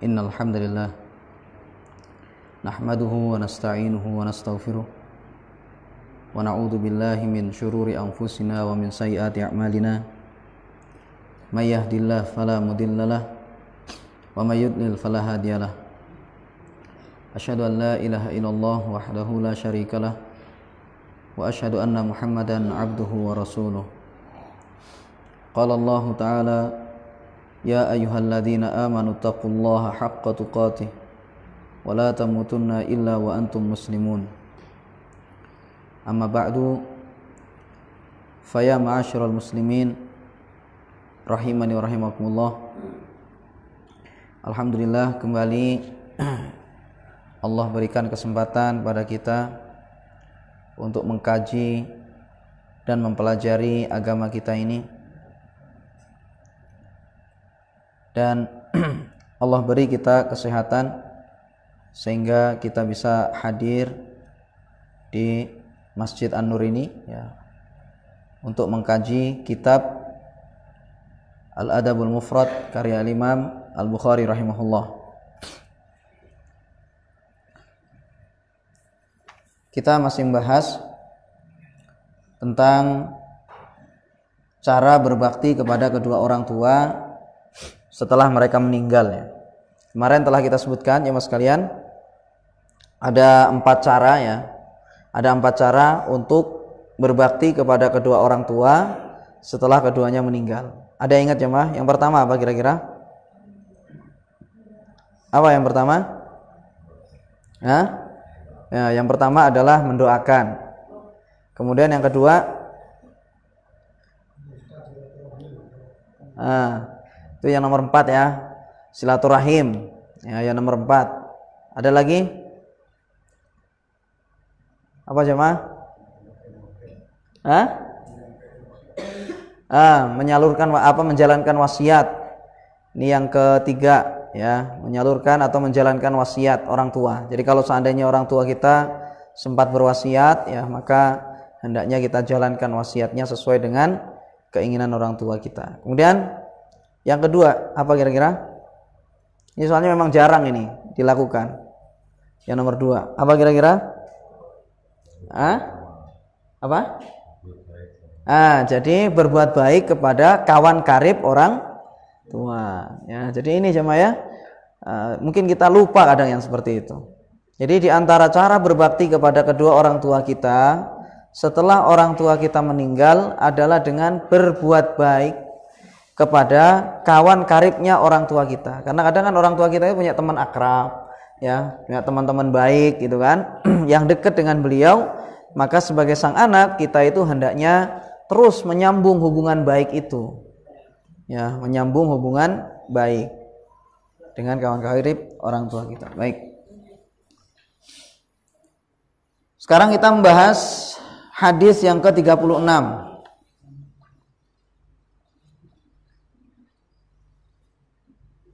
Innal hamdalillah nahmaduhu wa nasta'inuhu wa nastaghfiruh wa na'udzu billahi min syururi anfusina wa min sayyiati a'malina may yahdihillahu fala mudhillalah wa may yudlil fala hadiyalah. Asyhadu an la ilaha illallah wahdahu la syarikalah wa asyhadu anna Muhammadan abduhu wa rasuluh. Qala Allah ta'ala ya ayyuhalladzina amanu taqullaha haqqa tuqatih wa la tamutunna illa wa antum muslimun. Amma ba'du, faya ma'asyiral muslimin rahimani wa rahimakumullah. Alhamdulillah, kembali Allah berikan kesempatan pada kita untuk mengkaji dan mempelajari agama kita ini, dan Allah beri kita kesehatan sehingga kita bisa hadir di Masjid An-Nur ini ya, untuk mengkaji kitab Al-Adabul Mufrad karya Imam Al-Bukhari rahimahullah. Kita masih membahas tentang cara berbakti kepada kedua orang tua setelah mereka meninggal ya. Kemarin telah kita sebutkan ya mas sekalian, ada 4 cara ya. Ada 4 cara untuk berbakti kepada kedua orang tua setelah keduanya meninggal. Ada yang ingat ya mah? Yang pertama apa kira-kira? Apa yang pertama? Hah? Ya, yang pertama adalah mendoakan. Kemudian yang kedua, itu yang nomor 4 ya, silaturahim ya, yang nomor 4. Ada lagi apa jemaah? Menyalurkan menjalankan wasiat. Ini yang ketiga ya, menyalurkan atau menjalankan wasiat orang tua. Jadi kalau seandainya orang tua kita sempat berwasiat ya, maka hendaknya kita jalankan wasiatnya sesuai dengan keinginan orang tua kita. Kemudian yang kedua, apa kira-kira? Ini soalnya memang jarang ini dilakukan. Yang nomor 2, apa kira-kira? Apa? Jadi berbuat baik kepada kawan karib orang tua. Ya, jadi ini jemaah ya. Mungkin kita lupa kadang yang seperti itu. Jadi di antara cara berbakti kepada kedua orang tua kita setelah orang tua kita meninggal adalah dengan berbuat baik kepada kawan karibnya orang tua kita. Karena kadang kan orang tua kita itu punya teman akrab, ya, punya teman-teman baik gitu kan, yang dekat dengan beliau. Maka sebagai sang anak kita itu hendaknya terus menyambung hubungan baik itu, ya, menyambung hubungan baik dengan kawan karib orang tua kita. Baik. Sekarang kita membahas hadis yang ke-36.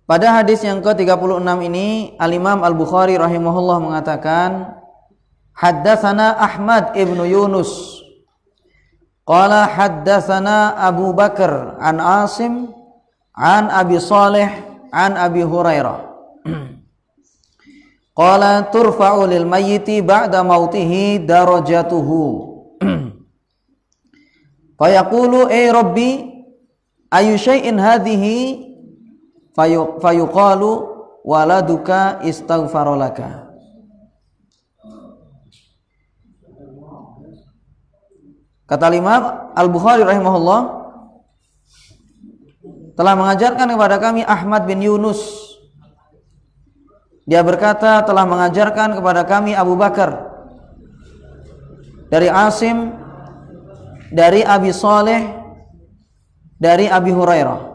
Pada hadis yang ke-36 ini Al-Imam Al-Bukhari rahimahullah mengatakan, haddatsana Ahmad ibnu Yunus qala haddatsana Abu Bakar an Asim an Abi Salih an Abi Hurairah qala turfa'u lil mayyiti ba'da mautihi darajatuhu fayaqulu ay rabbi ayu syai'in hadhihi fayuqalu waladuka istaghfaralaka. Kata Imam Al-Bukhari rahimahullah, telah mengajarkan kepada kami Ahmad bin Yunus. Dia berkata telah mengajarkan kepada kami Abu Bakar dari Asim, dari Abi Saleh, dari Abi Hurairah.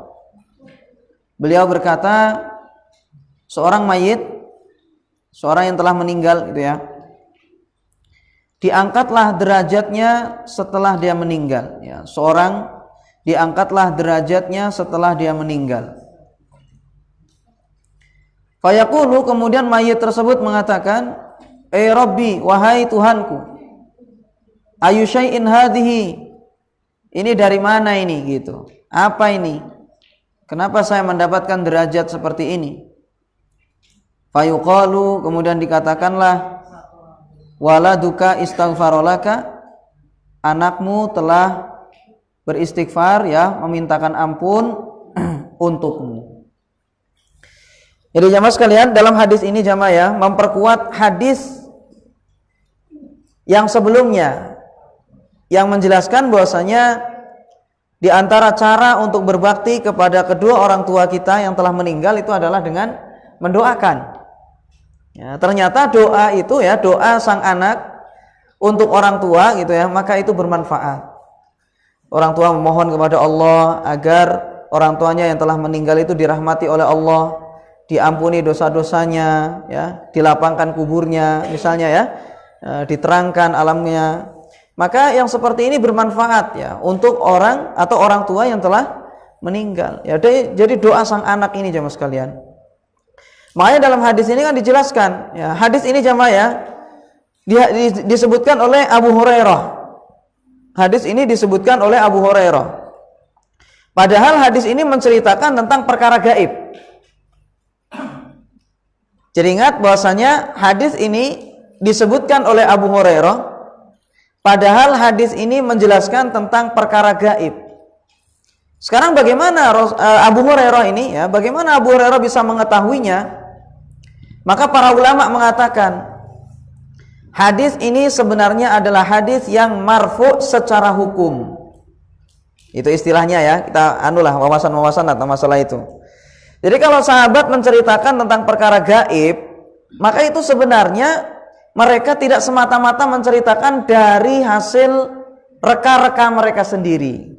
Beliau berkata, seorang mayit, seorang yang telah meninggal gitu ya, diangkatlah derajatnya setelah dia meninggal ya. Seorang diangkatlah derajatnya setelah dia meninggal. Fayaqulu, kemudian mayit tersebut mengatakan, Rabbi, wahai Tuhanku, ayu syai'in hadhihi, ini dari mana ini gitu, apa ini, kenapa saya mendapatkan derajat seperti ini? Fayuqalu, kemudian dikatakanlah, waladuka istaghfarolaka, anakmu telah beristighfar, ya, memintakan ampun untukmu. Jadi jamaah sekalian, dalam hadis ini jamaah ya, memperkuat hadis yang sebelumnya yang menjelaskan bahwasanya di antara cara untuk berbakti kepada kedua orang tua kita yang telah meninggal itu adalah dengan mendoakan. Ya, ternyata doa itu, ya, doa sang anak untuk orang tua gitu ya, maka itu bermanfaat. Orang tua memohon kepada Allah agar orang tuanya yang telah meninggal itu dirahmati oleh Allah, diampuni dosa-dosanya, ya, dilapangkan kuburnya misalnya, ya, diterangkan alamnya. Maka yang seperti ini bermanfaat, ya, untuk orang atau orang tua yang telah meninggal. Ya, jadi doa sang anak ini jamaah sekalian. Makanya dalam hadis ini kan dijelaskan, ya, hadis ini jamaah ya, disebutkan oleh Abu Hurairah. Hadis ini disebutkan oleh Abu Hurairah. Padahal hadis ini menceritakan tentang perkara gaib. Jadi ingat bahwasanya hadis ini disebutkan oleh Abu Hurairah. Padahal hadis ini menjelaskan tentang perkara gaib. Sekarang bagaimana Abu Hurairah ini, ya, bagaimana Abu Hurairah bisa mengetahuinya? Maka para ulama mengatakan hadis ini sebenarnya adalah hadis yang marfu secara hukum. Itu istilahnya, ya, kita anulah wawasan-wawasan tentang masalah itu. Jadi kalau sahabat menceritakan tentang perkara gaib, maka itu sebenarnya mereka tidak semata-mata menceritakan dari hasil reka-reka mereka sendiri.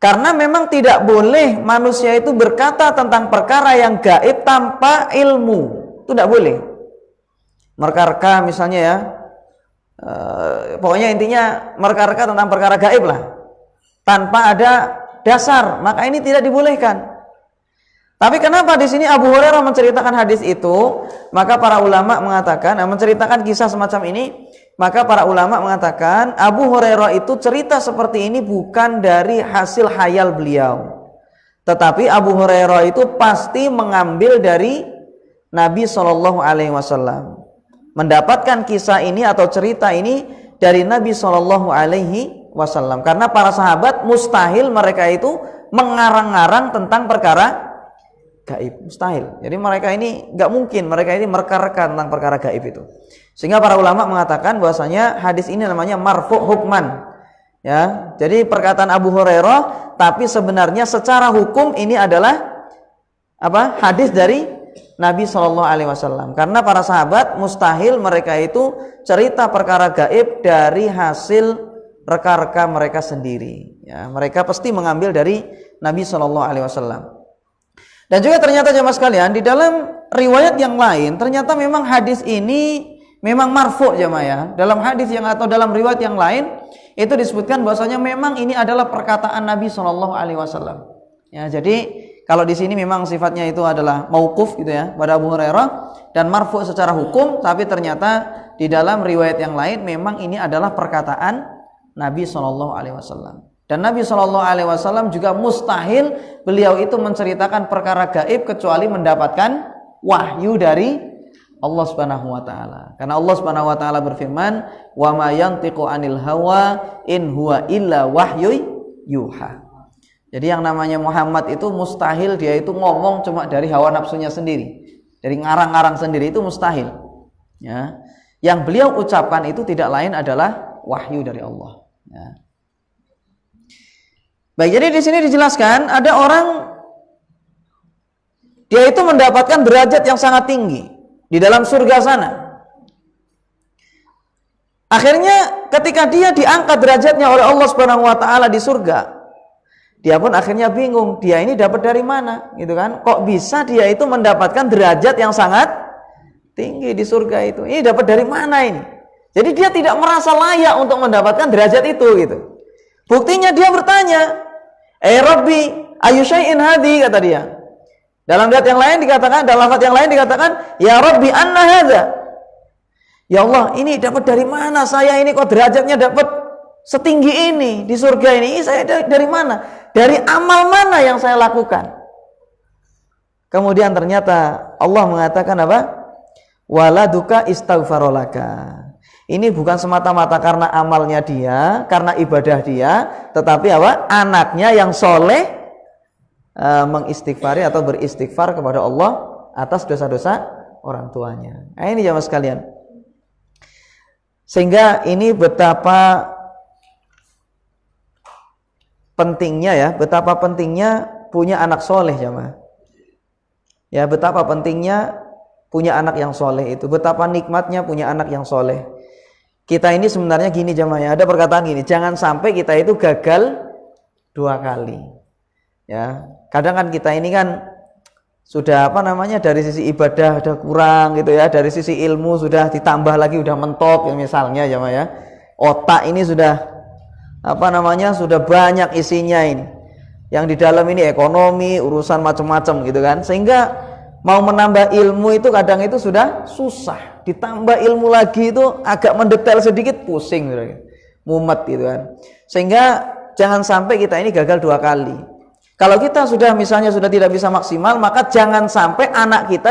Karena memang tidak boleh manusia itu berkata tentang perkara yang gaib tanpa ilmu. Itu tidak boleh. Mereka-reka misalnya, ya, pokoknya intinya mereka-reka tentang perkara gaib lah, tanpa ada dasar, maka ini tidak dibolehkan. Tapi kenapa di sini Abu Hurairah menceritakan hadis itu? Maka para ulama mengatakan, menceritakan kisah semacam ini, maka para ulama mengatakan Abu Hurairah itu cerita seperti ini bukan dari hasil khayal beliau, tetapi Abu Hurairah itu pasti mengambil dari Nabi Shallallahu Alaihi Wasallam, mendapatkan kisah ini atau cerita ini dari Nabi Shallallahu Alaihi Wasallam. Karena para sahabat mustahil mereka itu mengarang-arang tentang perkara gaib, mustahil. Jadi mereka ini nggak mungkin, mereka ini mereka-reka tentang perkara gaib itu. Sehingga para ulama mengatakan bahwasanya hadis ini namanya marfu hukman, ya. Jadi perkataan Abu Hurairah, tapi sebenarnya secara hukum ini adalah apa? Hadis dari Nabi Shallallahu Alaihi Wasallam. Karena para sahabat mustahil mereka itu cerita perkara gaib dari hasil reka-reka mereka sendiri. Ya, mereka pasti mengambil dari Nabi Shallallahu Alaihi Wasallam. Dan juga ternyata jemaah sekalian, di dalam riwayat yang lain ternyata memang hadis ini memang marfu jemaah, ya. Dalam hadis yang atau dalam riwayat yang lain itu disebutkan bahwasanya memang ini adalah perkataan Nabi Shallallahu Alaihi Wasallam. Ya, jadi kalau di sini memang sifatnya itu adalah mauquf gitu, ya, pada Abu Hurairah, dan marfu secara hukum, tapi ternyata di dalam riwayat yang lain memang ini adalah perkataan Nabi Shallallahu Alaihi Wasallam. Dan Nabi Shallallahu Alaihi Wasallam juga mustahil beliau itu menceritakan perkara gaib kecuali mendapatkan wahyu dari Allah Subhanahu wa taala. Karena Allah Subhanahu wa taala berfirman, "Wa ma yantiqu 'anil hawa in huwa illa wahyu yuha." Jadi yang namanya Muhammad itu mustahil dia itu ngomong cuma dari hawa nafsunya sendiri. Dari ngarang-ngarang sendiri itu mustahil. Ya. Yang beliau ucapkan itu tidak lain adalah wahyu dari Allah. Ya. Baik, jadi di sini dijelaskan ada orang dia itu mendapatkan derajat yang sangat tinggi di dalam surga sana. Akhirnya ketika dia diangkat derajatnya oleh Allah Subhanahu wa taala di surga, dia pun akhirnya bingung, dia ini dapat dari mana, gitu kan? Kok bisa dia itu mendapatkan derajat yang sangat tinggi di surga itu? Ini dapat dari mana ini? Jadi dia tidak merasa layak untuk mendapatkan derajat itu, gitu. Buktinya dia bertanya, Rabbi, ayu syai'in hadi, kata dia. Dalam ayat yang lain dikatakan, dalam lafaz yang lain dikatakan, ya Rabbi, anna hadza. Ya Allah, ini dapat dari mana? Saya ini kok derajatnya dapat setinggi ini di surga ini? Saya dari mana? Dari amal mana yang saya lakukan? Kemudian ternyata Allah mengatakan apa? Waladuka istaghfarolaka. Ini bukan semata-mata karena amalnya dia, karena ibadah dia, tetapi apa? Anaknya yang soleh mengistighfari atau beristighfar kepada Allah atas dosa-dosa orang tuanya. Nah, ini jamaah sekalian. Sehingga ini betapa pentingnya punya anak soleh jamaah. Ya, betapa pentingnya punya anak yang soleh itu, betapa nikmatnya punya anak yang soleh. Kita ini sebenarnya gini jamaah, ada perkataan gini, jangan sampai kita itu gagal 2 kali. Ya, kadang kan kita ini kan sudah dari sisi ibadah sudah kurang gitu ya, dari sisi ilmu sudah ditambah lagi udah mentok ya, misalnya jamaah ya. Otak ini sudah sudah banyak isinya ini. Yang di dalam ini ekonomi, urusan macam-macam gitu kan. Sehingga mau menambah ilmu itu kadang itu sudah susah. Ditambah ilmu lagi itu agak mendetail sedikit pusing gitu, mumet gitu kan. Sehingga jangan sampai kita ini gagal 2 kali. Kalau kita sudah misalnya sudah tidak bisa maksimal, maka jangan sampai anak kita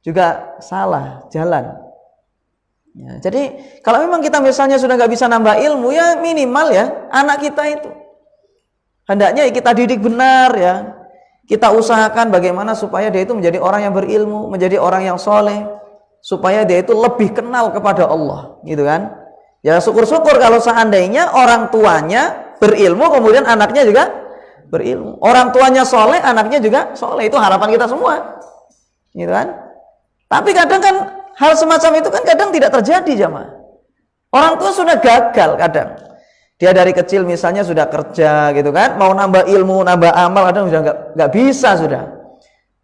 juga salah jalan. Ya, jadi kalau memang kita misalnya sudah nggak bisa nambah ilmu, ya minimal ya anak kita itu hendaknya kita didik benar ya. Kita usahakan bagaimana supaya dia itu menjadi orang yang berilmu, menjadi orang yang soleh, supaya dia itu lebih kenal kepada Allah, gitu kan? Ya syukur-syukur kalau seandainya orang tuanya berilmu, kemudian anaknya juga berilmu. Orang tuanya soleh, anaknya juga soleh. Itu harapan kita semua, gitu kan? Tapi kadang kan hal semacam itu kan kadang tidak terjadi jamaah. Orang tua sudah gagal kadang. Dia dari kecil misalnya sudah kerja gitu kan, mau nambah ilmu, nambah amal kadang sudah nggak bisa sudah.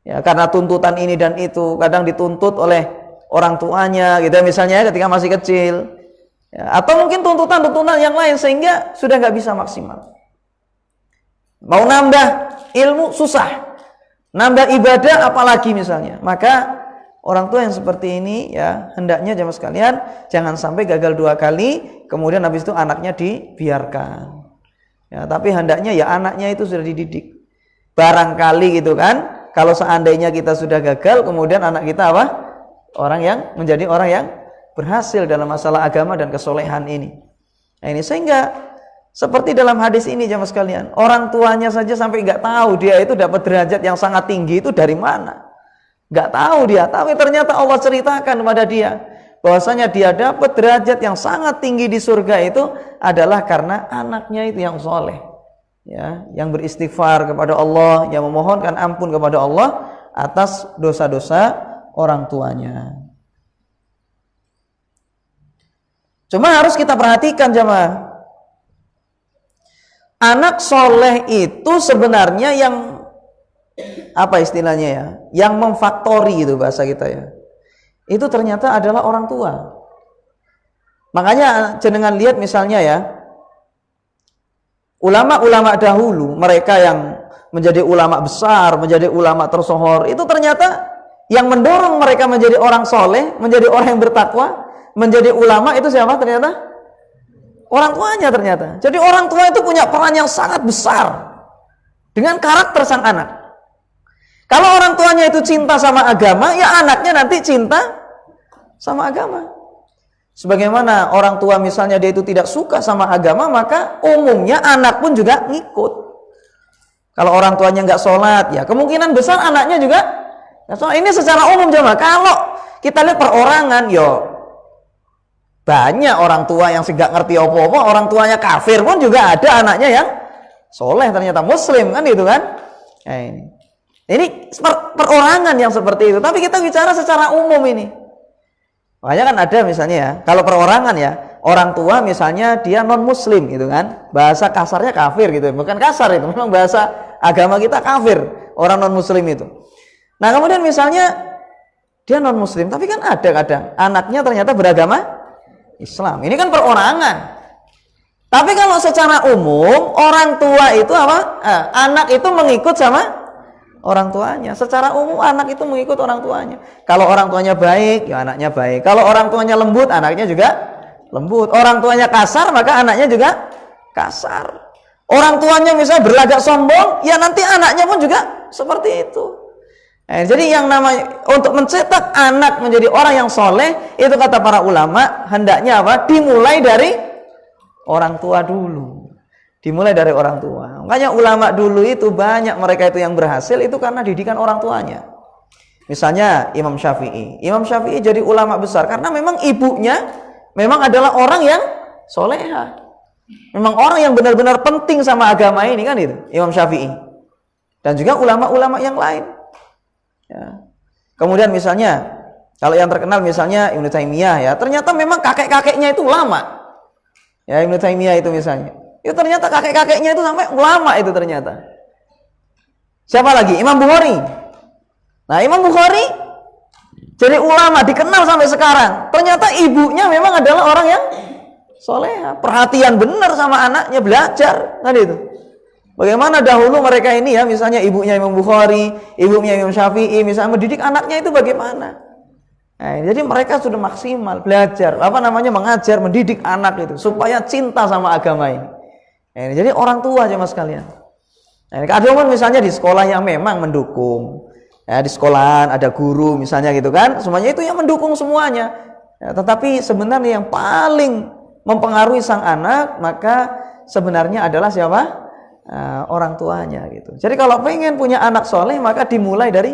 Ya karena tuntutan ini dan itu, kadang dituntut oleh orang tuanya gitu misalnya ketika masih kecil. Ya, atau mungkin tuntutan-tuntutan yang lain sehingga sudah nggak bisa maksimal. Mau nambah ilmu susah, nambah ibadah apalagi misalnya. Maka orang tua yang seperti ini ya hendaknya jamaah sekalian jangan sampai gagal 2 kali, kemudian habis itu anaknya dibiarkan. Ya, tapi hendaknya ya anaknya itu sudah dididik. Barangkali gitu kan, kalau seandainya kita sudah gagal, kemudian anak kita apa? Menjadi orang yang berhasil dalam masalah agama dan kesolehan ini. Nah, ini sehingga seperti dalam hadis ini jamaah sekalian, orang tuanya saja sampai nggak tahu dia itu dapat derajat yang sangat tinggi itu dari mana. Nggak tahu dia, tapi ternyata Allah ceritakan kepada dia bahwasanya dia dapat derajat yang sangat tinggi di surga itu adalah karena anaknya itu yang soleh, ya, yang beristighfar kepada Allah, yang memohonkan ampun kepada Allah atas dosa-dosa orang tuanya. Cuma harus kita perhatikan jamaah, anak soleh itu sebenarnya yang apa istilahnya ya, yang memfaktori itu bahasa kita ya, itu ternyata adalah orang tua. Makanya jenengan lihat misalnya ya, ulama-ulama dahulu, mereka yang menjadi ulama besar, menjadi ulama tersohor, itu ternyata yang mendorong mereka menjadi orang soleh, menjadi orang yang bertakwa, menjadi ulama itu siapa ternyata? Orang tuanya ternyata. Jadi orang tua itu punya peran yang sangat besar dengan karakter sang anak. Kalau orang tuanya itu cinta sama agama, ya anaknya nanti cinta sama agama. Sebagaimana orang tua misalnya dia itu tidak suka sama agama, maka umumnya anak pun juga ngikut. Kalau orang tuanya nggak sholat, ya kemungkinan besar anaknya juga nggak sholat. Ini secara umum jemaah. Kalau kita lihat perorangan, banyak orang tua yang nggak ngerti apa-apa, orang tuanya kafir pun juga ada anaknya yang soleh ternyata muslim kan itu kan. Nah, ini perorangan yang seperti itu. Tapi kita bicara secara umum ini. Makanya kan ada misalnya ya, kalau perorangan ya, orang tua misalnya dia non muslim gitu kan, bahasa kasarnya kafir gitu, bukan kasar itu, memang bahasa agama kita kafir orang non muslim itu. Nah kemudian misalnya dia non muslim, tapi kan ada kadang anaknya ternyata beragama Islam. Ini kan perorangan. Tapi kalau secara umum orang tua itu apa? Anak itu mengikut sama orang tuanya. Secara umum anak itu mengikut orang tuanya. Kalau orang tuanya baik, ya anaknya baik. Kalau orang tuanya lembut, anaknya juga lembut. Orang tuanya kasar, maka anaknya juga kasar. Orang tuanya misalnya berlagak sombong, ya nanti anaknya pun juga seperti itu. Jadi yang namanya untuk mencetak anak menjadi orang yang soleh itu kata para ulama hendaknya apa? Dimulai dari orang tua dulu. Dimulai dari orang tua. Makanya ulama dulu itu banyak mereka itu yang berhasil itu karena didikan orang tuanya. Misalnya Imam Syafi'i. Imam Syafi'i jadi ulama besar karena memang ibunya memang adalah orang yang soleha. Memang orang yang benar-benar penting sama agama ini kan itu Imam Syafi'i. Dan juga ulama-ulama yang lain. Ya. Kemudian misalnya kalau yang terkenal misalnya Ibnu Taimiyah ya, ternyata memang kakek-kakeknya itu ulama. Ya Ibnu Taimiyah itu misalnya. Itu ternyata kakek-kakeknya itu sampai ulama itu ternyata. Siapa lagi? Imam Bukhari. Nah, Imam Bukhari jadi ulama dikenal sampai sekarang. Ternyata ibunya memang adalah orang yang soleha, perhatian benar sama anaknya, belajar kan itu. Bagaimana dahulu mereka ini ya, misalnya ibunya Imam Bukhari, ibunya Imam Syafi'i, misalnya mendidik anaknya itu bagaimana? Nah, jadi mereka sudah maksimal belajar, mengajar, mendidik anak itu supaya cinta sama agama ini. Nah, jadi orang tua aja mas kalian. Nah, kadang misalnya di sekolah yang memang mendukung, ya di sekolahan ada guru misalnya gitu kan, semuanya itu yang mendukung semuanya. Ya, tetapi sebenarnya yang paling mempengaruhi sang anak maka sebenarnya adalah siapa? Orang tuanya gitu. Jadi kalau pengen punya anak soleh maka dimulai dari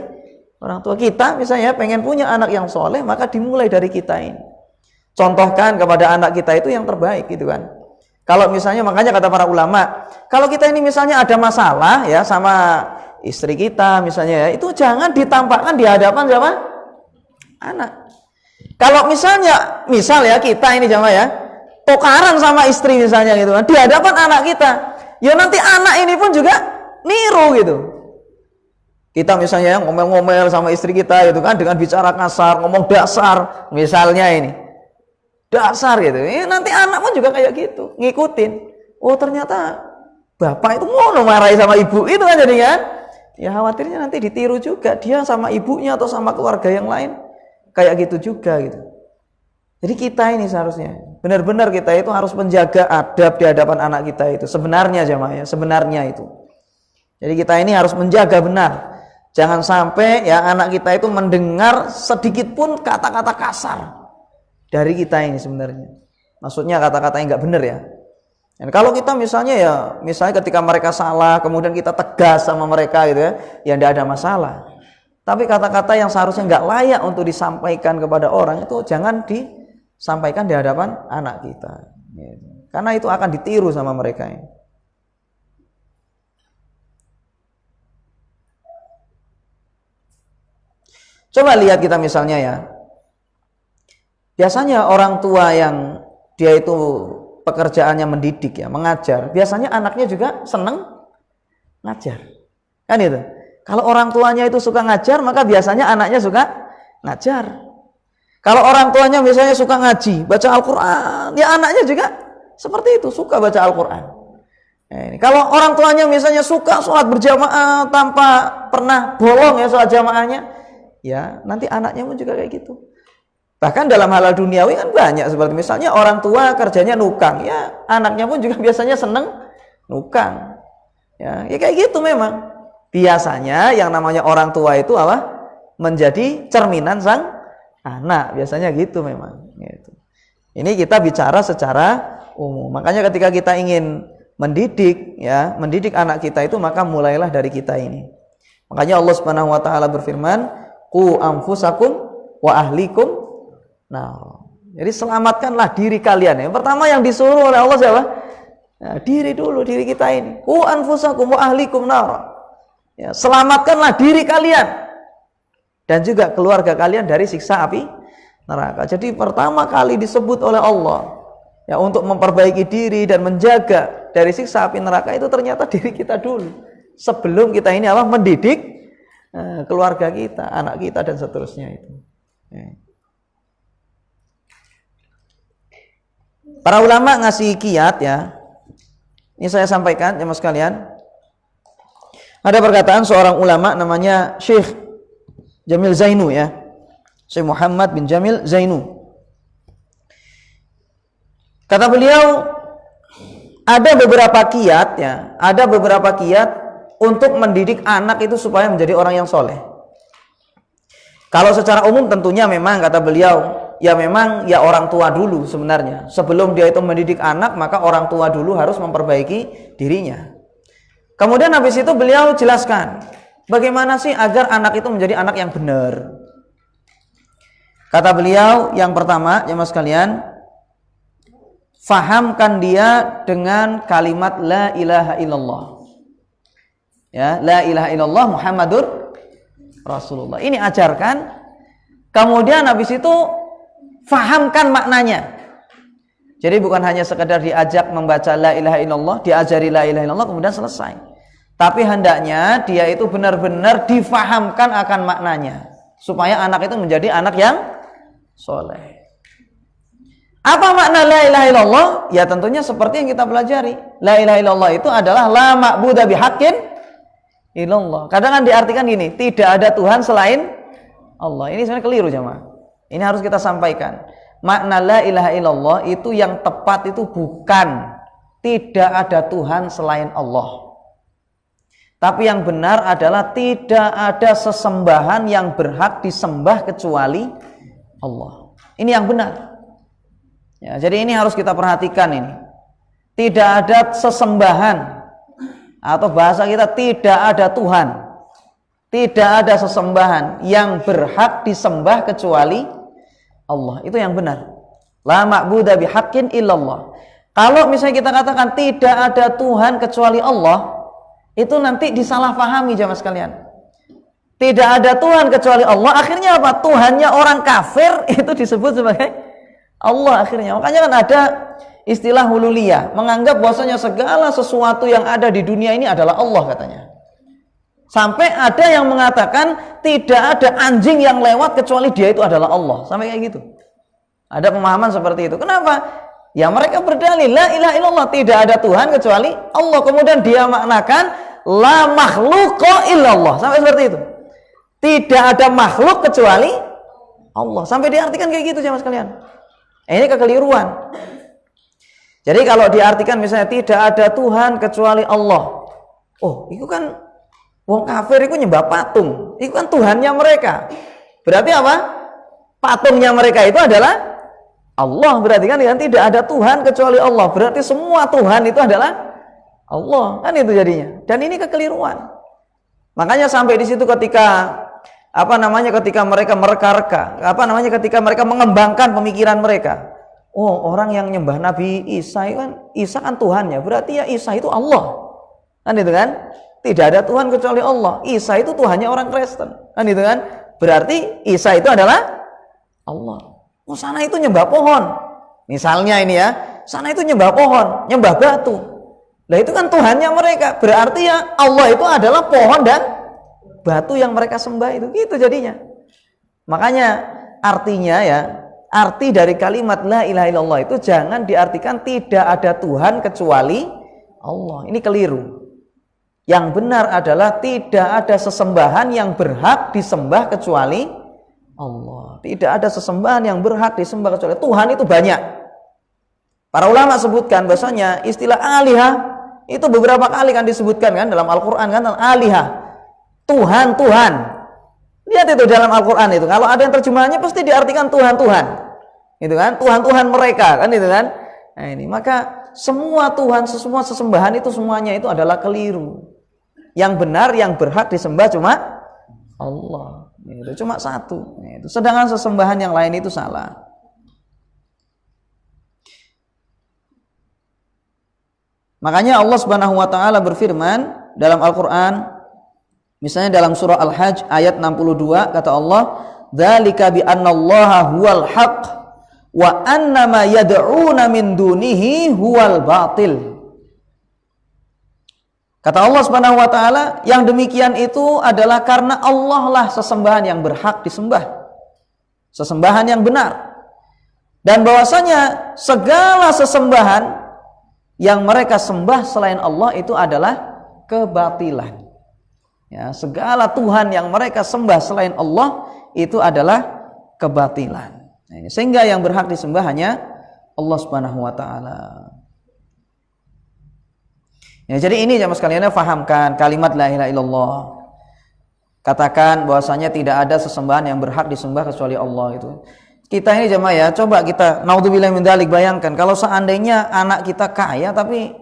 orang tua kita. Misalnya pengen punya anak yang soleh maka dimulai dari kita ini. Contohkan kepada anak kita itu yang terbaik gitu kan. Kalau misalnya makanya kata para ulama, kalau kita ini misalnya ada masalah ya sama istri kita misalnya ya, itu jangan ditampakkan di hadapan siapa? Anak. Kalau misal ya kita ini jamaah ya, tukaran sama istri misalnya gitu kan, di hadapan anak kita. Ya nanti anak ini pun juga niru gitu. Kita misalnya ngomel-ngomel sama istri kita gitu kan dengan bicara kasar, ngomong dasar misalnya ini. Dasar gitu. Nanti anak pun juga kayak gitu, ngikutin. Oh ternyata bapak itu ngono marahi sama ibu itu kan jadi kan. Ya khawatirnya nanti ditiru juga dia sama ibunya atau sama keluarga yang lain kayak gitu juga gitu. Jadi kita ini seharusnya benar-benar kita itu harus menjaga adab di hadapan anak kita itu. Sebenarnya jamaah ya, sebenarnya itu. Jadi kita ini harus menjaga benar. Jangan sampai ya anak kita itu mendengar sedikit pun kata-kata kasar dari kita ini sebenarnya. Maksudnya kata-kata yang enggak benar ya. Dan kalau kita misalnya ketika mereka salah kemudian kita tegas sama mereka gitu ya enggak ada masalah. Tapi kata-kata yang seharusnya enggak layak untuk disampaikan kepada orang itu jangan disampaikan di hadapan anak kita. Karena itu akan ditiru sama mereka ini. Coba lihat kita misalnya ya. Biasanya orang tua yang dia itu pekerjaannya mendidik ya, mengajar, biasanya anaknya juga senang ngajar. Kan itu. Kalau orang tuanya itu suka ngajar, maka biasanya anaknya suka ngajar. Kalau orang tuanya misalnya suka ngaji, baca Al-Qur'an, ya anaknya juga seperti itu, suka baca Al-Qur'an. Kalau orang tuanya misalnya suka sholat berjamaah tanpa pernah bolong ya sholat jamaahnya, ya nanti anaknya pun juga kayak gitu. Bahkan dalam halal duniawi kan banyak seperti misalnya orang tua kerjanya nukang, ya anaknya pun juga biasanya seneng nukang. Ya kayak gitu memang. Biasanya yang namanya orang tua itu apa? Menjadi cerminan sang anak, biasanya gitu memang. Gitu. Ini kita bicara secara umum. Makanya ketika kita ingin mendidik anak kita itu maka mulailah dari kita ini. Makanya Allah Subhanahu wa taala berfirman, "Qu anfusakum wa ahlikum." Nah, jadi selamatkanlah diri kalian. Yang pertama yang disuruh oleh Allah siapa? Nah, diri dulu, diri kita ini. Qu anfusakum wa ahlikum nar. Ya, selamatkanlah diri kalian dan juga keluarga kalian dari siksa api neraka. Jadi pertama kali disebut oleh Allah ya untuk memperbaiki diri dan menjaga dari siksa api neraka itu ternyata diri kita dulu. Sebelum kita ini mendidik keluarga kita, anak kita dan seterusnya itu. Ya. Para ulama ngasih kiat ya. Ini saya sampaikan ya mas kalian. Ada perkataan seorang ulama namanya Syekh Jamil Zainu ya. Syekh Muhammad bin Jamil Zainu. Kata beliau ada beberapa kiat ya, ada beberapa kiat untuk mendidik anak itu supaya menjadi orang yang soleh? Kalau secara umum tentunya memang kata beliau, ya memang ya orang tua dulu sebenarnya. Sebelum dia itu mendidik anak, maka orang tua dulu harus memperbaiki dirinya. Kemudian habis itu beliau jelaskan, bagaimana sih agar anak itu menjadi anak yang benar. Kata beliau, yang pertama, jemaah sekalian, fahamkan dia dengan kalimat la ilaha illallah. Ya, la ilaha illallah Muhammadur Rasulullah. Ini ajarkan. Kemudian habis itu fahamkan maknanya. Jadi bukan hanya sekedar diajak membaca la ilaha illallah, diajari la ilaha illallah kemudian selesai. Tapi hendaknya dia itu benar-benar difahamkan akan maknanya, supaya anak itu menjadi anak yang soleh. Apa makna la ilaha illallah? Ya tentunya seperti yang kita pelajari. La ilaha illallah itu adalah la ma'budu bihaqqin illallah. Kadang kan diartikan gini, tidak ada Tuhan selain Allah. Ini sebenarnya keliru jemaah. Ini harus kita sampaikan. Makna la ilaha illallah itu yang tepat itu bukan tidak ada Tuhan selain Allah. Tapi yang benar adalah tidak ada sesembahan yang berhak disembah kecuali Allah. Ini yang benar. Ya, jadi ini harus kita perhatikan ini. Tidak ada sesembahan, atau bahasa kita tidak ada Tuhan. Tidak ada sesembahan yang berhak disembah kecuali Allah. Itu yang benar. La ma'budu bihaqqin illallah. Kalau misalnya kita katakan tidak ada Tuhan kecuali Allah, itu nanti disalahpahami jemaah sekalian. Tidak ada Tuhan kecuali Allah, akhirnya apa? Tuhannya orang kafir itu disebut sebagai Allah akhirnya. Makanya kan ada istilah hululiyah, menganggap bahwasanya segala sesuatu yang ada di dunia ini adalah Allah katanya. Sampai ada yang mengatakan tidak ada anjing yang lewat kecuali dia itu adalah Allah. Sampai kayak gitu. Ada pemahaman seperti itu. Kenapa? Ya mereka berdalil la ilaha illallah, tidak ada Tuhan kecuali Allah. Kemudian dia maknakan la makhluqa illallah. Sampai seperti itu. Tidak ada makhluk kecuali Allah. Sampai diartikan kayak gitu jemaah sekalian. Ini kekeliruan. Jadi kalau diartikan misalnya tidak ada Tuhan kecuali Allah. Oh, itu kan wong kafir itu nyembah patung. Itu kan Tuhannya mereka. Berarti apa? Patungnya mereka itu adalah Allah. Berarti kan tidak ada Tuhan kecuali Allah. Berarti semua Tuhan itu adalah Allah. Kan itu jadinya. Dan ini kekeliruan. Makanya sampai di situ ketika ketika mereka mereka-reka, ketika mereka mengembangkan pemikiran mereka. Oh, orang yang nyembah Nabi Isa kan Tuhannya, berarti ya Isa itu Allah. Kan itu kan? Tidak ada Tuhan kecuali Allah. Isa itu Tuhannya orang Kristen. Kan itu kan? Berarti Isa itu adalah Allah. Oh, sana itu nyembah pohon. Misalnya ini ya, sana itu nyembah pohon, nyembah batu. Lah itu kan Tuhannya mereka. Berarti ya Allah itu adalah pohon dan batu yang mereka sembah itu. Gitu jadinya. Makanya artinya ya, arti dari kalimat la ilaha illallah itu jangan diartikan tidak ada Tuhan kecuali Allah. Ini keliru. Yang benar adalah tidak ada sesembahan yang berhak disembah kecuali Allah. Tidak ada sesembahan yang berhak disembah kecuali Tuhan. Itu banyak. Para ulama sebutkan bahasanya istilah alihah itu beberapa kali kan disebutkan kan dalam Al-Quran kan, alihah, Tuhan. Lihat itu dalam Al-Quran itu. Kalau ada yang terjemahannya pasti diartikan Tuhan. Itu kan, Tuhan mereka kan itu kan. Nah ini, maka semua Tuhan, semua sesembahan itu semuanya itu adalah keliru. Yang benar, yang berhak disembah cuma Allah. Itu cuma satu. Itu. Sedangkan sesembahan yang lain itu salah. Makanya Allah Subhanahu wa taala berfirman dalam Al-Qur'an, misalnya dalam surah Al-Hajj ayat 62 kata Allah, "Dzalika bi annallaha huwal haqq wa annama yad'una min dunihi huwal batil." Kata Allah Subhanahu wa taala, yang demikian itu adalah karena Allah lah sesembahan yang berhak disembah. Sesembahan yang benar. Dan bahwasanya segala sesembahan yang mereka sembah selain Allah itu adalah kebatilan. Ya, segala Tuhan yang mereka sembah selain Allah itu adalah kebatilan. Nah, ini, sehingga yang berhak disembah hanya Allah Subhanahu wa taala. Ya, jadi ini jamaah sekalian, fahamkan kalimat la ilaha illallah. Katakan bahwasanya tidak ada sesembahan yang berhak disembah kecuali Allah itu. Kita ini jemaah ya, coba kita naudzubillah min dzalik, bayangkan kalau seandainya anak kita kaya tapi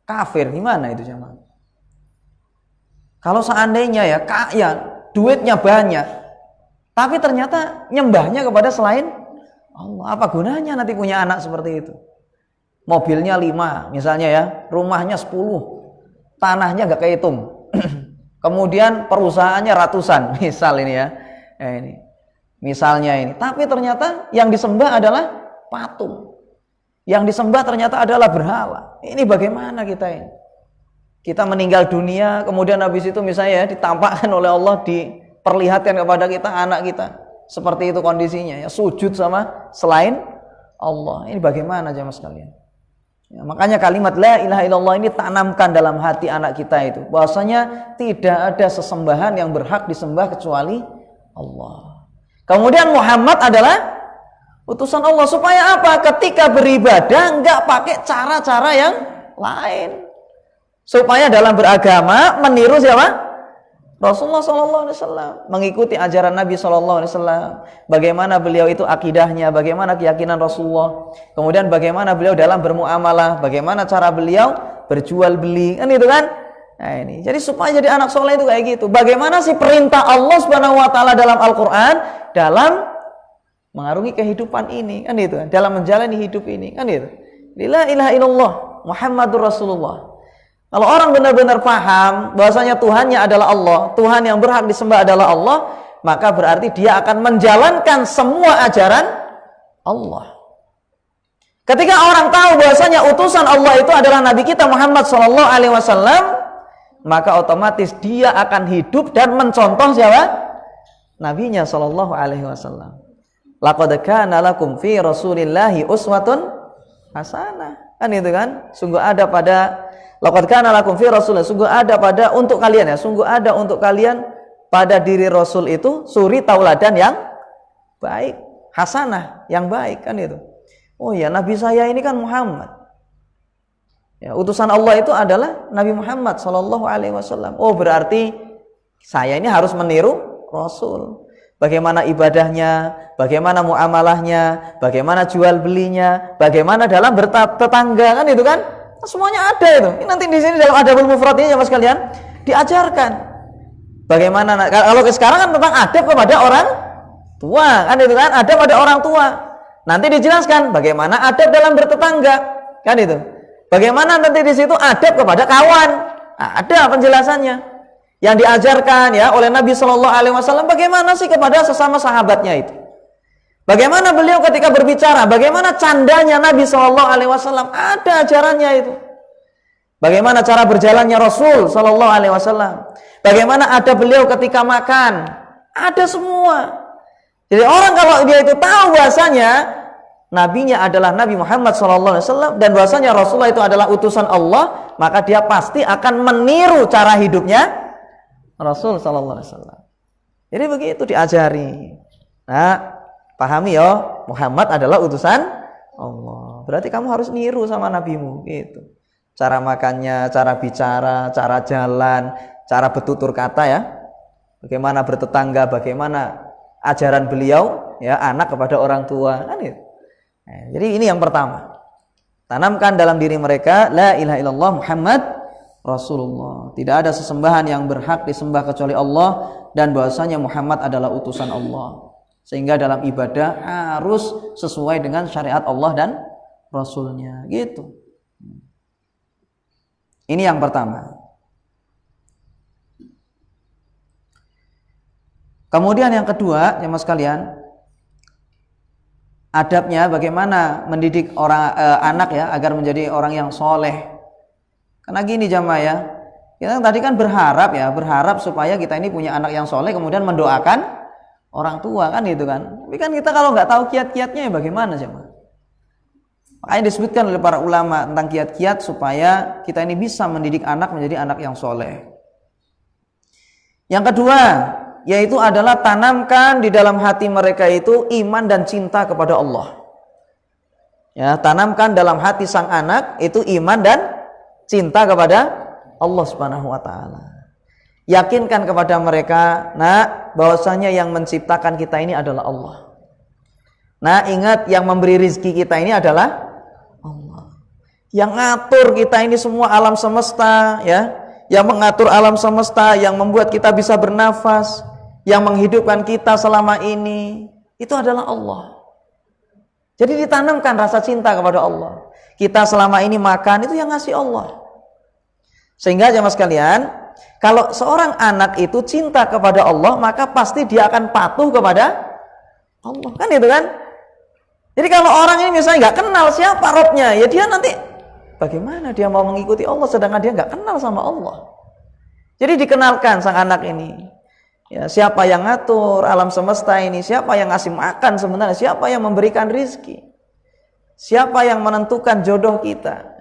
kafir, gimana itu jemaah? Kalau seandainya ya kaya, duitnya banyak, tapi ternyata nyembahnya kepada selain Allah, apa gunanya nanti punya anak seperti itu? Mobilnya 5 misalnya ya, rumahnya 10, tanahnya gak kehitung. Kemudian perusahaannya ratusan, misal ini ya. Ini. Misalnya ini. Tapi ternyata yang disembah adalah patung. Yang disembah ternyata adalah berhala. Ini bagaimana kita ini? Kita meninggal dunia, kemudian habis itu misalnya ya, ditampakkan oleh Allah, diperlihatkan kepada kita anak kita. Seperti itu kondisinya ya, sujud sama selain Allah. Ini bagaimana jemaah sekalian? Ya, makanya kalimat la ilaha illallah ini tanamkan dalam hati anak kita itu, bahwasanya tidak ada sesembahan yang berhak disembah kecuali Allah. Kemudian Muhammad adalah utusan Allah, supaya apa? Ketika beribadah enggak pakai cara-cara yang lain, supaya dalam beragama meniru siapa? Rasulullah SAW, mengikuti ajaran Nabi SAW, bagaimana beliau itu akidahnya, bagaimana keyakinan Rasulullah, kemudian bagaimana beliau dalam bermuamalah, bagaimana cara beliau berjual beli, kan itu kan? Nah ini, jadi supaya jadi anak soleh itu kayak gitu. Bagaimana sih perintah Allah Subhanahu Wa Taala dalam Al-Quran dalam mengarungi kehidupan ini, kan itu, dalam menjalani hidup ini, kan itu. La ilaha illallah Muhammadur Rasulullah. Kalau orang benar-benar paham bahwasanya Tuhannya adalah Allah, Tuhan yang berhak disembah adalah Allah, maka berarti dia akan menjalankan semua ajaran Allah. Ketika orang tahu bahwasanya utusan Allah itu adalah Nabi kita Muhammad SAW, maka otomatis dia akan hidup dan mencontoh siapa? Nabinya SAW. Laqad kana lakum fi Rasulillahi uswatun hasanah. Kan itu kan? Sungguh ada pada laqad kana lakum fi Rasulillah, sungguh ada pada untuk kalian ya, sungguh ada untuk kalian pada diri Rasul itu suri tauladan yang baik, hasanah, yang baik, kan itu. Oh ya, Nabi saya ini kan Muhammad. Ya, utusan Allah itu adalah Nabi Muhammad SAW. Oh, berarti saya ini harus meniru Rasul. Bagaimana ibadahnya, bagaimana muamalahnya, bagaimana jual belinya, bagaimana dalam bertetangga, kan itu kan? Semuanya ada itu. Ini nanti di sini dalam Adabul Mufrad ini ya Mas kalian diajarkan. Bagaimana kalau sekarang kan tentang adab kepada orang tua, kan itu kan? Adab pada orang tua. Nanti dijelaskan bagaimana adab dalam bertetangga, kan itu. Bagaimana nanti di situ adab kepada kawan. Nah, ada penjelasannya. Yang diajarkan ya oleh Nabi Shallallahu Alaihi Wasallam, bagaimana sih kepada sesama sahabatnya itu. Bagaimana beliau ketika berbicara, bagaimana candanya Nabi Shallallahu Alaihi Wasallam, ada ajarannya itu. Bagaimana cara berjalannya Rasul Shallallahu Alaihi Wasallam, bagaimana ada beliau ketika makan, ada semua. Jadi orang kalau dia itu tahu bahasanya nabinya adalah Nabi Muhammad Shallallahu Alaihi Wasallam dan bahasanya Rasulullah itu adalah utusan Allah, maka dia pasti akan meniru cara hidupnya Rasul Shallallahu Alaihi Wasallam. Jadi begitu diajari. Nah, pahami ya, Muhammad adalah utusan Allah. Berarti kamu harus niru sama nabimu gitu. Cara makannya, cara bicara, cara jalan, cara bertutur kata ya. Bagaimana bertetangga, bagaimana ajaran beliau ya, anak kepada orang tua, kan gitu. Nah, jadi ini yang pertama. Tanamkan dalam diri mereka la ilaha illallah Muhammad Rasulullah. Tidak ada sesembahan yang berhak disembah kecuali Allah, dan bahwasanya Muhammad adalah utusan Allah. Sehingga dalam ibadah harus sesuai dengan syariat Allah dan Rasulnya, gitu. Ini yang pertama. Kemudian yang kedua, jemaah sekalian, adabnya bagaimana mendidik orang anak ya agar menjadi orang yang soleh. Karena gini jemaah ya, kita tadi kan berharap supaya kita ini punya anak yang soleh, kemudian mendoakan orang tua, kan gitu kan. Tapi kan kita kalau nggak tahu kiat-kiatnya ya bagaimana jemaah? Makanya disebutkan oleh para ulama tentang kiat-kiat supaya kita ini bisa mendidik anak menjadi anak yang soleh. Yang kedua, yaitu adalah tanamkan di dalam hati mereka itu iman dan cinta kepada Allah. Ya, tanamkan dalam hati sang anak itu iman dan cinta kepada Allah Subhanahu wa taala. Yakinkan kepada mereka, nak, bahwasanya yang menciptakan kita ini adalah Allah. Nah, ingat yang memberi rizki kita ini adalah Allah. Yang ngatur kita ini semua alam semesta, ya. Yang mengatur alam semesta, yang membuat kita bisa bernafas, yang menghidupkan kita selama ini, itu adalah Allah. Jadi ditanamkan rasa cinta kepada Allah. Kita selama ini makan, itu yang ngasih Allah. Sehingga jemaah sekalian, kalau seorang anak itu cinta kepada Allah, maka pasti dia akan patuh kepada Allah. Kan itu kan? Jadi kalau orang ini misalnya nggak kenal siapa Robnya, ya dia nanti bagaimana dia mau mengikuti Allah sedangkan dia nggak kenal sama Allah. Jadi dikenalkan sang anak ini. Ya, siapa yang ngatur alam semesta ini, siapa yang ngasih makan sebenarnya, siapa yang memberikan rizki, siapa yang menentukan jodoh kita.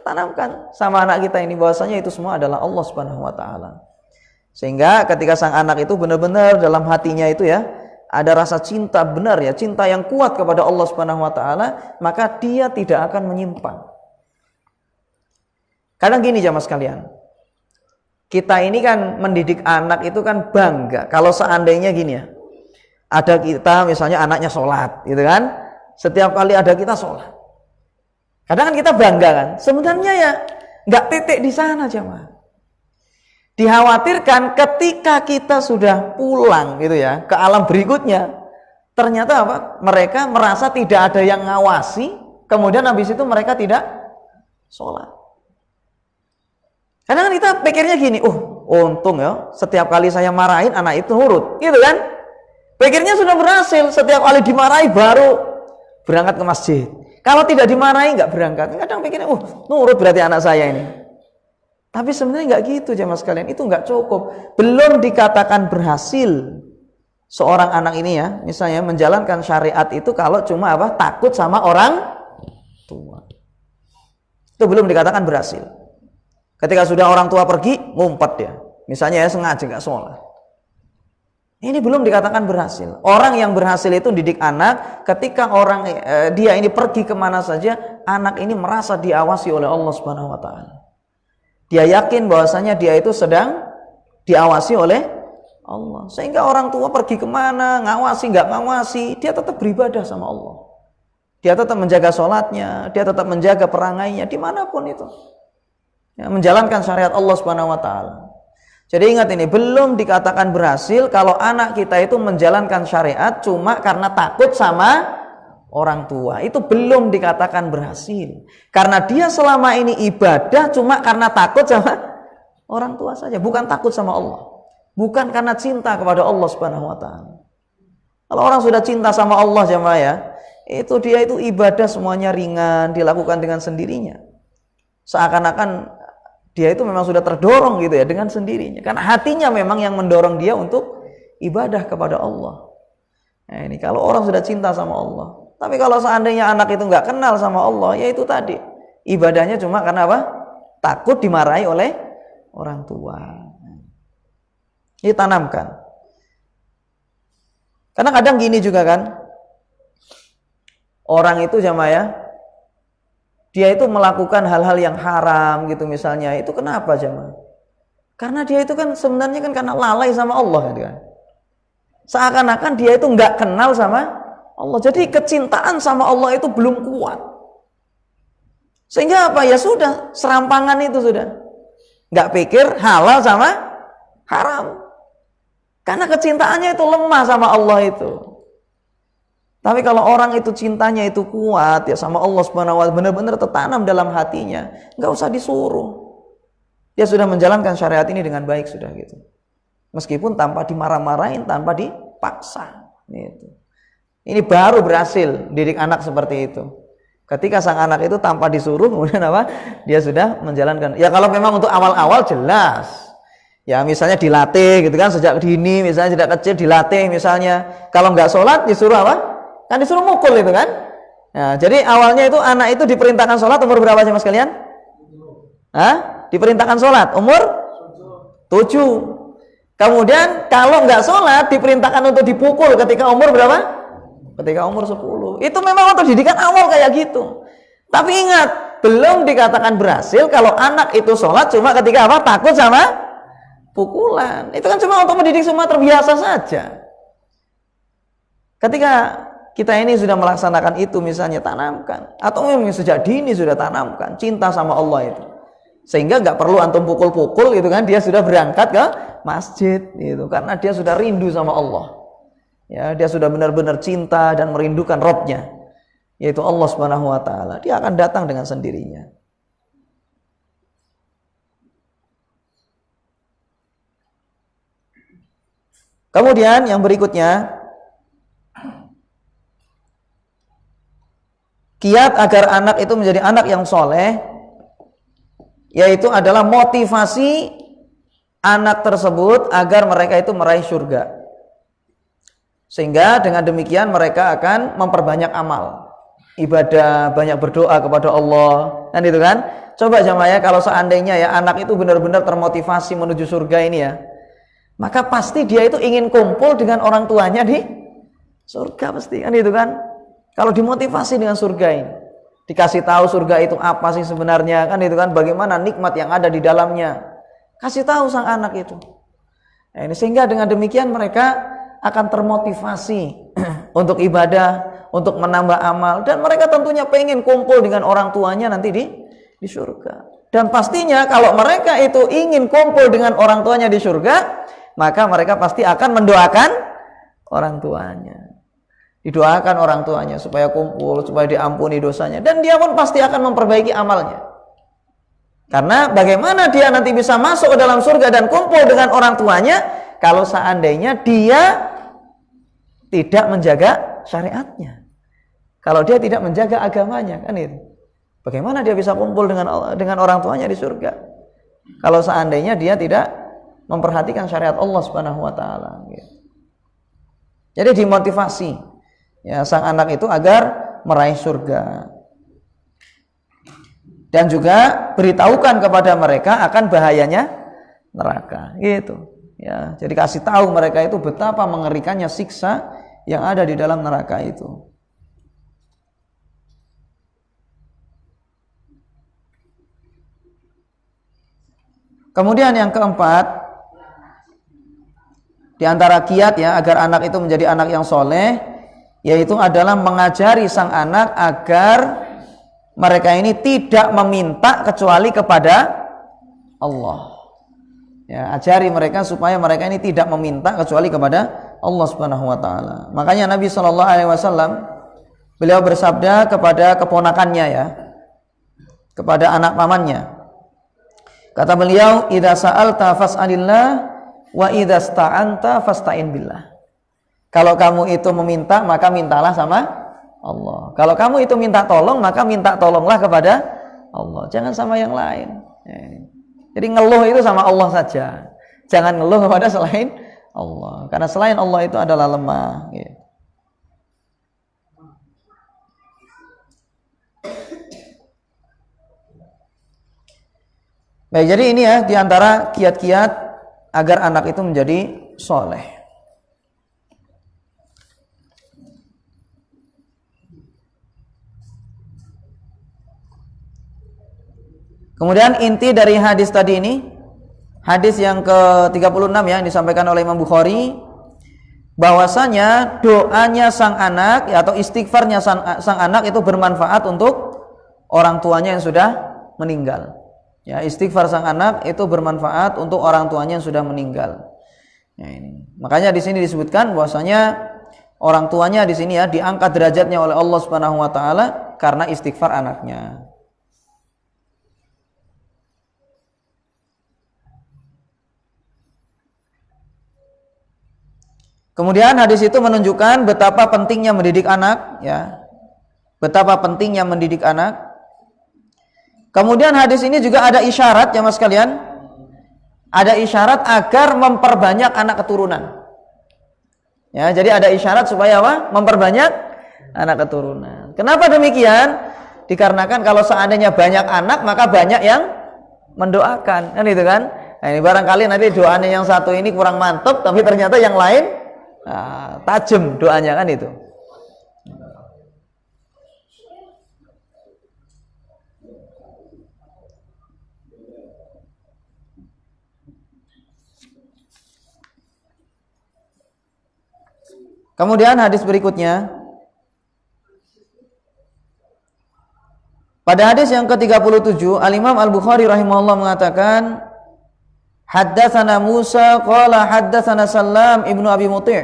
Tanamkan sama anak kita ini bahwasanya itu semua adalah Allah Subhanahu wa taala. Sehingga ketika sang anak itu benar-benar dalam hatinya itu ya ada rasa cinta benar ya, cinta yang kuat kepada Allah Subhanahu wa taala, maka dia tidak akan menyimpang. Kadang gini jamaah sekalian, kita ini kan mendidik anak itu kan bangga kalau seandainya gini ya, ada kita misalnya anaknya sholat gitu kan, setiap kali ada kita sholat, kadang kan kita bangga kan, sebenarnya ya nggak titik di sana jamaah. Dikhawatirkan ketika kita sudah pulang gitu ya ke alam berikutnya, ternyata apa? Mereka merasa tidak ada yang ngawasi, kemudian habis itu mereka tidak sholat. Kadang kita pikirnya gini, untung ya, setiap kali saya marahin anak itu nurut, gitu kan? Pikirnya sudah berhasil, setiap kali dimarahi baru berangkat ke masjid. Kalau tidak dimarahi nggak berangkat. Kadang pikirnya, nurut berarti anak saya ini. Tapi sebenarnya nggak gitu jemaah sekalian, itu nggak cukup. Belum dikatakan berhasil seorang anak ini ya, misalnya menjalankan syariat itu kalau cuma apa? Takut sama orang tua. Itu belum dikatakan berhasil. Ketika sudah orang tua pergi, ngumpet dia. Misalnya ya sengaja nggak sholat. Ini belum dikatakan berhasil. Orang yang berhasil itu didik anak, ketika dia ini pergi kemana saja, anak ini merasa diawasi oleh Allah Subhanahu Wa Taala. Dia yakin bahwasanya dia itu sedang diawasi oleh Allah. Sehingga orang tua pergi kemana, ngawasi nggak ngawasi, dia tetap beribadah sama Allah. Dia tetap menjaga sholatnya, dia tetap menjaga perangainya dimanapun itu. Ya, menjalankan syariat Allah Subhanahu wa taala. Jadi ingat ini, belum dikatakan berhasil kalau anak kita itu menjalankan syariat cuma karena takut sama orang tua. Itu belum dikatakan berhasil. Karena dia selama ini ibadah cuma karena takut sama orang tua saja, bukan takut sama Allah. Bukan karena cinta kepada Allah Subhanahu wa taala. Kalau orang sudah cinta sama Allah jemaah ya, itu dia itu ibadah semuanya ringan, dilakukan dengan sendirinya. Seakan-akan dia itu memang sudah terdorong gitu ya dengan sendirinya. Karena hatinya memang yang mendorong dia untuk ibadah kepada Allah. Nah ini kalau orang sudah cinta sama Allah. Tapi kalau seandainya anak itu nggak kenal sama Allah, ya itu tadi. Ibadahnya cuma karena apa? Takut dimarahi oleh orang tua. Ini tanamkan. Karena kadang gini juga kan. Orang itu jamaah ya, dia itu melakukan hal-hal yang haram gitu misalnya, itu kenapa jemaah? Karena dia itu kan sebenarnya kan karena lalai sama Allah kan. Seakan-akan dia itu nggak kenal sama Allah. Jadi kecintaan sama Allah itu belum kuat. Sehingga apa? Ya sudah, serampangan itu sudah. Nggak pikir halal sama haram. Karena kecintaannya itu lemah sama Allah itu. Tapi kalau orang itu cintanya itu kuat ya sama Allah Subhanahu wa taala, benar-benar tertanam dalam hatinya, enggak usah disuruh. Dia sudah menjalankan syariat ini dengan baik sudah gitu. Meskipun tanpa dimarah-marahin, tanpa dipaksa gitu. Ini baru berhasil didik anak seperti itu. Ketika sang anak itu tanpa disuruh kemudian apa? Dia sudah menjalankan. Ya kalau memang untuk awal-awal jelas. Ya misalnya dilatih gitu kan sejak dini, misalnya sejak kecil dilatih misalnya. Kalau enggak sholat disuruh apa? Kan disuruh mukul itu kan. Nah, jadi awalnya itu anak itu diperintahkan sholat umur berapa sih mas kalian? Diperintahkan sholat umur 7. Kemudian kalau nggak sholat diperintahkan untuk dipukul ketika umur berapa? Ketika umur 10. Itu memang untuk didikan awal kayak gitu. Tapi ingat, belum dikatakan berhasil kalau anak itu sholat cuma ketika apa? Takut sama pukulan. Itu kan cuma untuk mendidik semua terbiasa saja. Ketika kita ini sudah melaksanakan itu, misalnya tanamkan, atau memang sejak dini sudah tanamkan cinta sama Allah itu, sehingga nggak perlu antum pukul-pukul gitu kan, dia sudah berangkat ke masjid gitu, karena dia sudah rindu sama Allah. Ya, dia sudah benar-benar cinta dan merindukan Rabb-nya, yaitu Allah Subhanahu wa taala. Dia akan datang dengan sendirinya. Kemudian yang berikutnya, kiat agar anak itu menjadi anak yang soleh, yaitu adalah motivasi anak tersebut agar mereka itu meraih surga. Sehingga dengan demikian mereka akan memperbanyak amal, ibadah, banyak berdoa kepada Allah, kan itu kan? Coba jamaah ya, kalau seandainya ya anak itu benar-benar termotivasi menuju surga ini ya, maka pasti dia itu ingin kumpul dengan orang tuanya di surga pasti, kan itu kan? Kalau dimotivasi dengan surga ini, dikasih tahu surga itu apa sih sebenarnya, kan itu kan, bagaimana nikmat yang ada di dalamnya, kasih tahu sang anak itu. Nah, ini sehingga dengan demikian mereka akan termotivasi untuk ibadah, untuk menambah amal, dan mereka tentunya pengen kumpul dengan orang tuanya nanti di surga. Dan pastinya kalau mereka itu ingin kumpul dengan orang tuanya di surga, maka mereka pasti akan mendoakan orang tuanya. Didoakan orang tuanya supaya kumpul, supaya diampuni dosanya, dan dia pun pasti akan memperbaiki amalnya. Karena bagaimana dia nanti bisa masuk ke dalam surga dan kumpul dengan orang tuanya kalau seandainya dia tidak menjaga syariatnya, kalau dia tidak menjaga agamanya, kan itu. Bagaimana dia bisa kumpul dengan orang tuanya di surga kalau seandainya dia tidak memperhatikan syariat Allah Subhanahu wa taala, gitu. Jadi dimotivasi ya sang anak itu agar meraih surga, dan juga beritahukan kepada mereka akan bahayanya neraka, gitu ya. Jadi kasih tahu mereka itu betapa mengerikannya siksa yang ada di dalam neraka itu. Kemudian yang keempat, di antara kiat ya agar anak itu menjadi anak yang soleh, yaitu adalah mengajari sang anak agar mereka ini tidak meminta kecuali kepada Allah. Ya, ajari mereka supaya mereka ini tidak meminta kecuali kepada Allah Subhanahu wa taala. Makanya Nabi Shallallahu alaihi wasallam beliau bersabda kepada keponakannya ya, kepada anak pamannya. Kata beliau, "Idza sa'alta fas'alillah wa idza sta'anta fasta'in billah." Kalau kamu itu meminta, maka mintalah sama Allah. Kalau kamu itu minta tolong, maka minta tolonglah kepada Allah, jangan sama yang lain. Jadi ngeluh itu sama Allah saja, jangan ngeluh kepada selain Allah, karena selain Allah itu adalah lemah. Baik, jadi ini ya diantara kiat-kiat agar anak itu menjadi soleh. Kemudian inti dari hadis tadi ini, hadis yang ke-36 ya, yang disampaikan oleh Imam Bukhari, bahwasanya doanya sang anak ya, atau istighfarnya sang anak itu bermanfaat untuk orang tuanya yang sudah meninggal. Ya, istighfar sang anak itu bermanfaat untuk orang tuanya yang sudah meninggal. Ya, ini. Makanya di sini disebutkan bahwasanya orang tuanya di sini ya diangkat derajatnya oleh Allah Subhanahu wa taala karena istighfar anaknya. Kemudian hadis itu menunjukkan betapa pentingnya mendidik anak ya. Betapa pentingnya mendidik anak. Kemudian hadis ini juga ada isyarat ya mas kalian, ada isyarat agar memperbanyak anak keturunan. Ya, jadi ada isyarat supaya apa? Memperbanyak anak keturunan. Kenapa demikian? Dikarenakan kalau seandainya banyak anak maka banyak yang mendoakan, kan itu kan? Nah, ini barangkali nanti doanya yang satu ini kurang mantap, tapi ternyata yang lain tajam doanya, kan itu. Kemudian hadis berikutnya, pada hadis yang ke-37, Al-Imam Al-Bukhari rahimahullah mengatakan, haddatsana Musa qala haddatsana Sallam ibnu Abi Muti'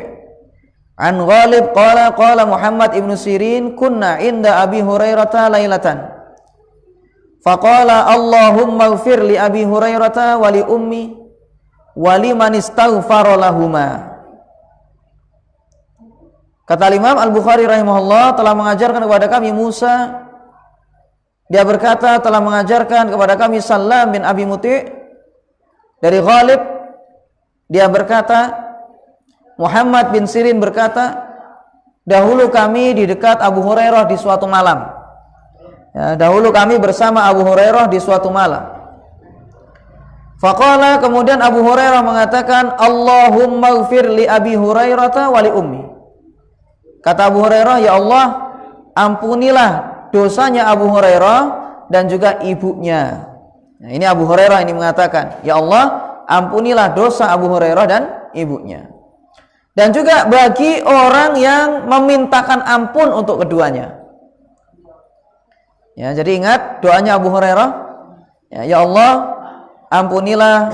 an Ghalib qala qala Muhammad ibnu Sirin kunna inda Abi Hurairah lailatan faqala Allahumma ighfir li Abi Hurairah wa li ummi wa liman istaghfara lahuma. Kata Imam Al-Bukhari rahimahullah, telah mengajarkan kepada kami Musa, dia berkata telah mengajarkan kepada kami Sallam bin Abi Muti' dari Ghalib, dia berkata Muhammad bin Sirin berkata, dahulu kami di dekat Abu Hurairah di suatu malam. Ya, dahulu kami bersama Abu Hurairah di suatu malam. Faqala, kemudian Abu Hurairah mengatakan, Allahumma ighfir li Abi Hurairah wa li ummi. Kata Abu Hurairah, ya Allah, ampunilah dosanya Abu Hurairah dan juga ibunya. Nah, ini Abu Hurairah ini mengatakan, ya Allah, ampunilah dosa Abu Hurairah dan ibunya. Dan juga bagi orang yang memintakan ampun untuk keduanya. Ya, jadi ingat doanya Abu Hurairah. Ya Allah, ampunilah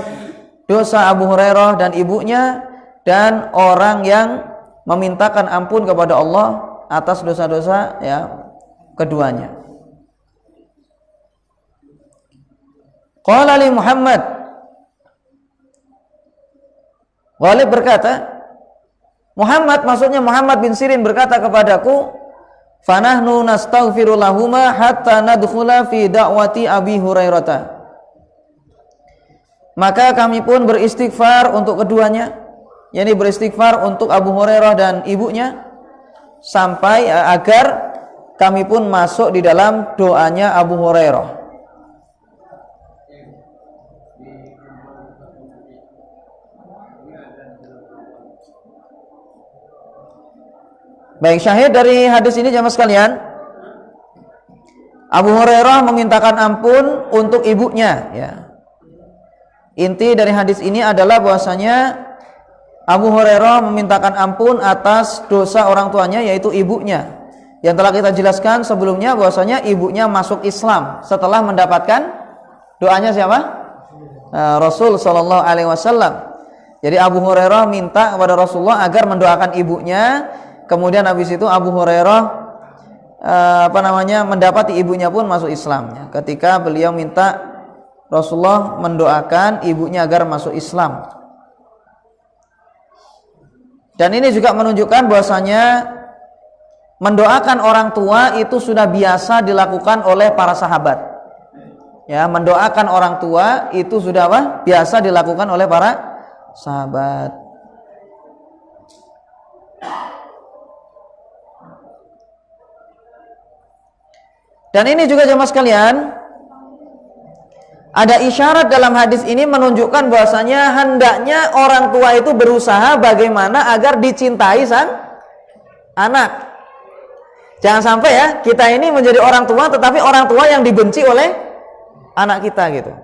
dosa Abu Hurairah dan ibunya, dan orang yang memintakan ampun kepada Allah atas dosa-dosa ya keduanya. Qala li Muhammad, Ghalib berkata, Muhammad, maksudnya Muhammad bin Sirin berkata kepadaku, fanahnu nastaghfiru lahuma hatta nadkhula fi da'wati Abi Hurairah. Maka kami pun beristighfar untuk keduanya, yakni beristighfar untuk Abu Hurairah dan ibunya, sampai agar kami pun masuk di dalam doanya Abu Hurairah. Baik, syahid dari hadis ini jamaah sekalian, Abu Hurairah memintakan ampun untuk ibunya ya. Inti dari hadis ini adalah bahwasanya Abu Hurairah memintakan ampun atas dosa orang tuanya, yaitu ibunya. Yang telah kita jelaskan sebelumnya bahwasanya ibunya masuk Islam setelah mendapatkan doanya siapa? Rasul sallallahu alaihi wasallam. Jadi Abu Hurairah minta kepada Rasulullah agar mendoakan ibunya. Kemudian habis itu Abu Hurairah mendapati ibunya pun masuk Islam ya, ketika beliau minta Rasulullah mendoakan ibunya agar masuk Islam. Dan ini juga menunjukkan bahwasanya mendoakan orang tua itu sudah biasa dilakukan oleh para sahabat. Ya, mendoakan orang tua itu sudah biasa dilakukan oleh para sahabat. Dan ini juga jemaah sekalian, ada isyarat dalam hadis ini menunjukkan bahwasanya hendaknya orang tua itu berusaha bagaimana agar dicintai sang anak. Jangan sampai ya kita ini menjadi orang tua tetapi orang tua yang dibenci oleh anak kita gitu.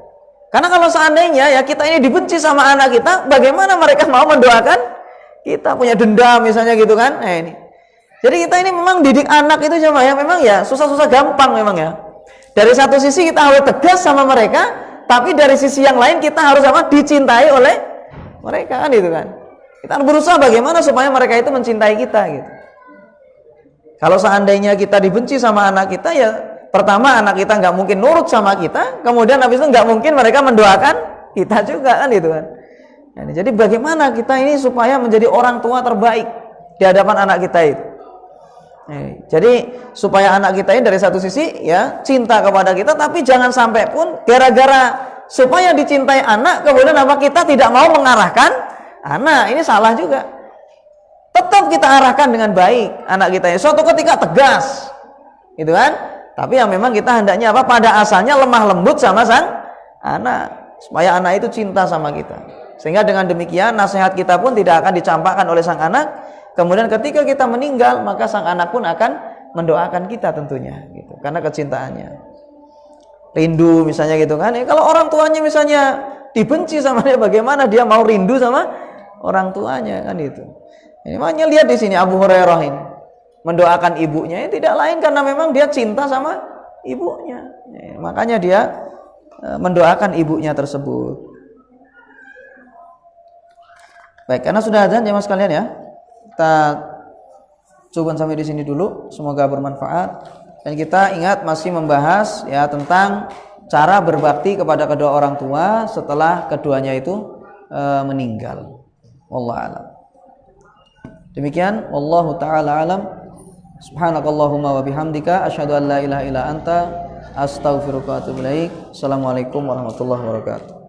Karena kalau seandainya ya kita ini dibenci sama anak kita, bagaimana mereka mau mendoakan kita, punya dendam misalnya gitu kan? Nah ini. Jadi kita ini memang didik anak itu cuma ya memang ya susah-susah gampang memang ya. Dari satu sisi kita harus tegas sama mereka, tapi dari sisi yang lain kita harus dicintai oleh mereka kan gitu kan. Kita harus berusaha bagaimana supaya mereka itu mencintai kita gitu. Kalau seandainya kita dibenci sama anak kita ya, pertama anak kita nggak mungkin nurut sama kita, kemudian habis itu nggak mungkin mereka mendoakan kita juga kan gitu kan. Nah, jadi bagaimana kita ini supaya menjadi orang tua terbaik di hadapan anak kita itu. Jadi supaya anak kita ini dari satu sisi ya cinta kepada kita, tapi jangan sampai pun gara-gara supaya dicintai anak kemudian kita tidak mau mengarahkan anak, ini salah juga. Tetap kita arahkan dengan baik anak kita ini, suatu ketika tegas gitu kan, tapi yang memang kita hendaknya pada asalnya lemah lembut sama sang anak, supaya anak itu cinta sama kita, sehingga dengan demikian nasihat kita pun tidak akan dicampakkan oleh sang anak. Kemudian ketika kita meninggal, maka sang anak pun akan mendoakan kita tentunya gitu, karena kecintaannya. Rindu misalnya gitu kan. Kalau orang tuanya misalnya dibenci sama dia, bagaimana dia mau rindu sama orang tuanya kan itu. Ini makanya lihat di sini Abu Hurairah ini mendoakan ibunya, ini tidak lain karena memang dia cinta sama ibunya. Makanya dia mendoakan ibunya tersebut. Baik, karena sudah azan jemaah sekalian ya. Kita coba sampai di sini dulu, semoga bermanfaat. Dan kita ingat masih membahas ya tentang cara berbakti kepada kedua orang tua setelah keduanya itu meninggal. Wallahu a'lam. Demikian, wallahu taala alam. Subhanakallahumma wa bihamdika asyhadu an la ilaha illa anta astaghfiruka wa atubu ilaik. Assalamualaikum warahmatullahi wabarakatuh.